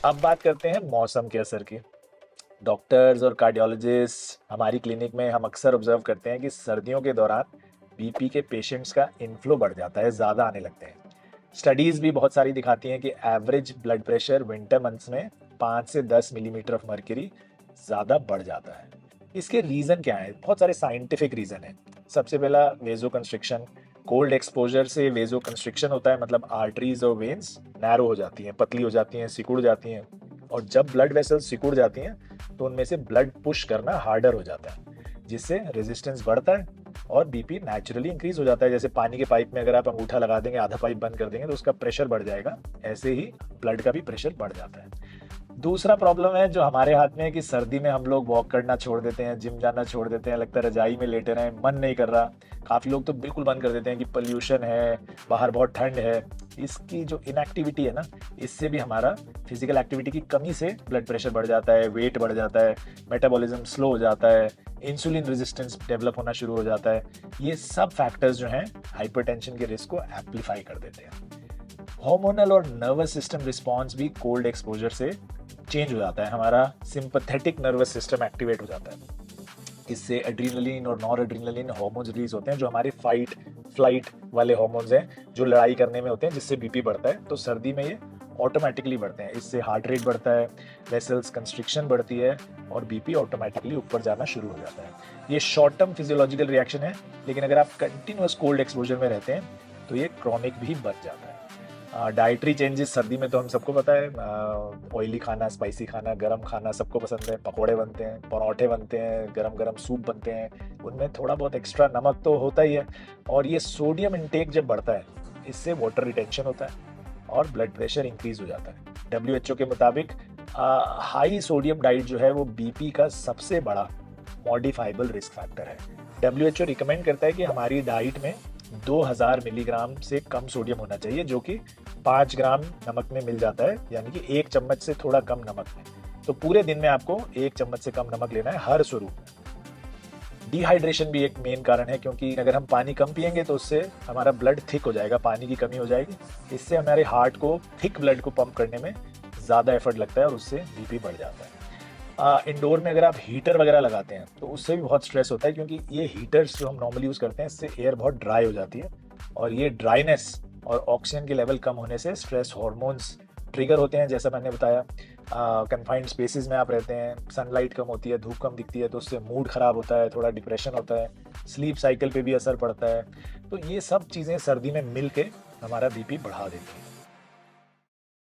अब बात करते हैं मौसम के असर की। डॉक्टर्स और कार्डियोलॉजिस्ट हमारी क्लिनिक में हम अक्सर ऑब्जर्व करते हैं कि सर्दियों के दौरान बीपी के पेशेंट्स का इनफ्लो बढ़ जाता है, ज़्यादा आने लगते हैं। स्टडीज़ भी बहुत सारी दिखाती हैं कि average blood pressure winter months में 5 से 10 मिलीमीटर ऑफ मर्क्यूरी ज़्यादा बढ़ जाता है। इसके रीज़न क्या है? बहुत सारे साइंटिफिक रीज़न हैं। सबसे पहला वेजो कंस्ट्रिक्शन। कोल्ड एक्सपोजर से वेजो कंस्ट्रिक्शन होता है, मतलब आर्टरीज और वेन्स नैरो हो जाती हैं, पतली हो जाती हैं, सिकुड़ जाती हैं। और जब ब्लड वेसल्स सिकुड़ जाती हैं तो उनमें से ब्लड पुश करना हार्डर हो जाता है, जिससे रेजिस्टेंस बढ़ता है और बीपी नेचुरली इंक्रीज हो जाता है। जैसे पानी के पाइप में अगर आप अंगूठा लगा देंगे, आधा पाइप बंद कर देंगे तो उसका प्रेशर बढ़ जाएगा, ऐसे ही ब्लड का भी प्रेशर बढ़ जाता है। दूसरा प्रॉब्लम है जो हमारे हाथ में है कि सर्दी में हम लोग वॉक करना छोड़ देते हैं, जिम जाना छोड़ देते हैं, लगता है रजाई में लेटे रहें, मन नहीं कर रहा। काफ़ी लोग तो बिल्कुल बंद कर देते हैं कि पोल्यूशन है, बाहर बहुत ठंड है। इसकी जो इनएक्टिविटी है ना, इससे भी हमारा फिजिकल एक्टिविटी की कमी से ब्लड प्रेशर बढ़ जाता है, वेट बढ़ जाता है, मेटाबॉलिज्म स्लो हो जाता है, इंसुलिन रेजिस्टेंस डेवलप होना शुरू हो जाता है। ये सब फैक्टर्स जो हैं हाइपरटेंशन के रिस्क को एम्पलीफाई कर देते हैं। हार्मोनल और नर्वस सिस्टम रिस्पॉन्स भी कोल्ड एक्सपोजर से चेंज हो जाता है। हमारा सिंपैथेटिक नर्वस सिस्टम एक्टिवेट हो जाता है। इससे एड्रीनलिन और नॉर एड्रीनलिन हार्मोन्स रिलीज होते हैं, जो हमारे फाइट फ्लाइट वाले हार्मोन्स हैं, जो लड़ाई करने में होते हैं, जिससे बीपी बढ़ता है। तो सर्दी में ये ऑटोमेटिकली बढ़ते हैं। इससे हार्ट रेट बढ़ता है, वेसल्स कंस्ट्रिक्शन बढ़ती है और बीपी ऑटोमेटिकली ऊपर जाना शुरू हो जाता है। ये शॉर्ट टर्म फिजियोलॉजिकल रिएक्शन है, लेकिन अगर आप कंटिन्यूअस कोल्ड एक्सपोजर में रहते हैं तो ये क्रॉनिक भी बन जाता है। डाइटरी चेंजेस सर्दी में तो हम सबको पता है, ऑयली खाना, स्पाइसी खाना, गरम खाना सबको पसंद है। पकोड़े बनते हैं, पराठे बनते हैं, गरम गरम सूप बनते हैं, उनमें थोड़ा बहुत एक्स्ट्रा नमक तो होता ही है। और ये सोडियम इंटेक जब बढ़ता है, इससे वाटर रिटेंशन होता है और ब्लड प्रेशर इंक्रीज हो जाता है। डब्ल्यू के मुताबिक हाई सोडियम डाइट जो है वो बीपी का सबसे बड़ा मॉडिफाइबल रिस्क फैक्टर है। डब्ल्यू रिकमेंड करता है कि हमारी डाइट में 2000 मिलीग्राम से कम सोडियम होना चाहिए, जो कि 5 ग्राम नमक में मिल जाता है, यानी कि 1 चम्मच से थोड़ा कम नमक में। तो पूरे दिन में आपको 1 चम्मच से कम नमक लेना है हर स्वरूप में। डिहाइड्रेशन भी एक मेन कारण है, क्योंकि अगर हम पानी कम पिएंगे तो उससे हमारा ब्लड थिक हो जाएगा, पानी की कमी हो जाएगी। इससे हमारे हार्ट को थिक ब्लड को पंप करने में ज़्यादा एफर्ट लगता है और उससे बीपी बढ़ जाता है। इंडोर में अगर आप हीटर वगैरह लगाते हैं तो उससे भी बहुत स्ट्रेस होता है, क्योंकि ये हीटर्स जो हम नॉर्मली यूज़ करते हैं, इससे एयर बहुत ड्राई हो जाती है। और ये ड्राइनेस और ऑक्सीजन के लेवल कम होने से स्ट्रेस हार्मोन्स ट्रिगर होते हैं, जैसा मैंने बताया। कन्फाइंड स्पेसेस में आप रहते हैं, सनलाइट कम होती है, धूप कम दिखती है, तो उससे मूड ख़राब होता है, थोड़ा डिप्रेशन होता है, स्लीप साइकिल पे भी असर पड़ता है। तो ये सब चीज़ें सर्दी में मिल के हमारा बीपी बढ़ा देती हैं।